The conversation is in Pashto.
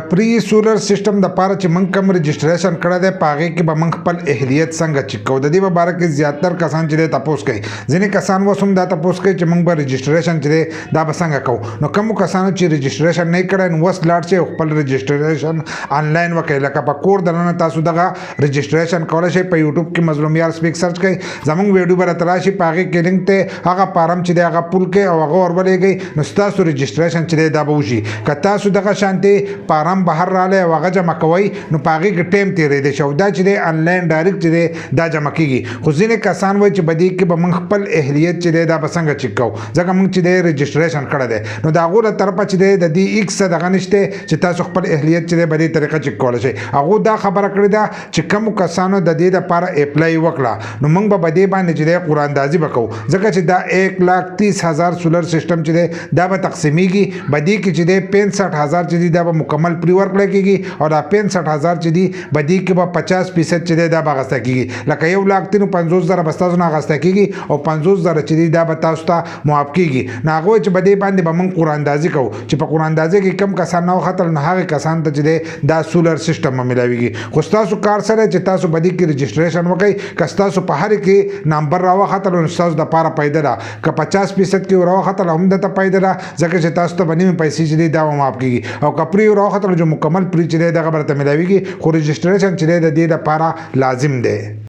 پری سولر سیستم د پاره چې موږ کوم رجسټریشن کړی دی په هغې کې به موږ خپل اهلیت څنګه چیک کوو. د دې په باره کې زیاتر کسان چې دی تپوس کوي. ځینې کسان اوس هم دا تپوس کوي چې موږ به رجسټریشن چې دی دا به څنګه کوو. نو کومو کسانو چې رجسټریشن نه کړی نو اوس لاړ شئ خپل رجسټریشن آنلاین وکړئ. لکه په کور دننه تاسو دغه رجسټریشن کولی شئ. په یوټیوب کې مظلوم یار سپیک سرچ کړئ. زموږ ویډیو به راته راشي، په هغې کې لینک ته هغه فارم چې دی هغه پول کړئ او هغه ورولېږئ. نو ستاسو رجسټریشن چې دی دا به وشي. که تاسو دغه شانتې فارم بهر رالی او هغه جمع کوئ نو په هغې کې ټایم تېرېدی شي او دا چې دی آنلاین ډایرکټ چې دی دا جمع کېږي. خو ځینې کسان وایي چې په دې کې به موږ خپل اهلیت چې دی دا به څنګه چیک کوو، ځکه موږ چې دی رجسټریشن کړی دی. نو د هغو له طرفه چې دی د دې ایکس دغه نشته چې تاسو خپل اهلیت چې دی په دې طریقه چیک کولی شئ. هغو دا خبره کړې ده چې کومو کسانو د دې دپاره اپلای وکړه نو موږ به په دې باندې چې دی قراندازي به کوو، ځکه چې دا 1,30,000 سولر سیسټم چې دی دا به تقسیمیږي. په دې کې چې دی 65,000 چې دی دا به مکمل پري ورکړی کېږي او دا 65,000 چې دی په دې کې به 50% چې دی دا به اخیسته کېږي. لکه 1,50,000 به ستاسو نه اخیسته کېږي او 50,000 چې دی دا به تاسو ته معاف کېږي. نو هغه چې په دې باندې به موږ قراندازي کوو چې په قراندازۍ کې کم کسان نه وختل نو هغې کسان ته چې دی دا سولر سیسټم به میلاویږي. خو ستاسو کار سره چې تاسو په دې کې رجسټریشن وکړئ. که ستاسو په هر کې نمبر راوختل نو ستاسو دپاره فایده ده. که 50% کې راوختل هم درته فایده ده، ځکه چې تاسو ته به نیمې پیسې چې دی دا به معاف کېږي. او که پري راوختل چې مکمل پري چې دی دغه به درته میلاویږي. خو رجسټریشن چې دی د دې دپاره لازم دی.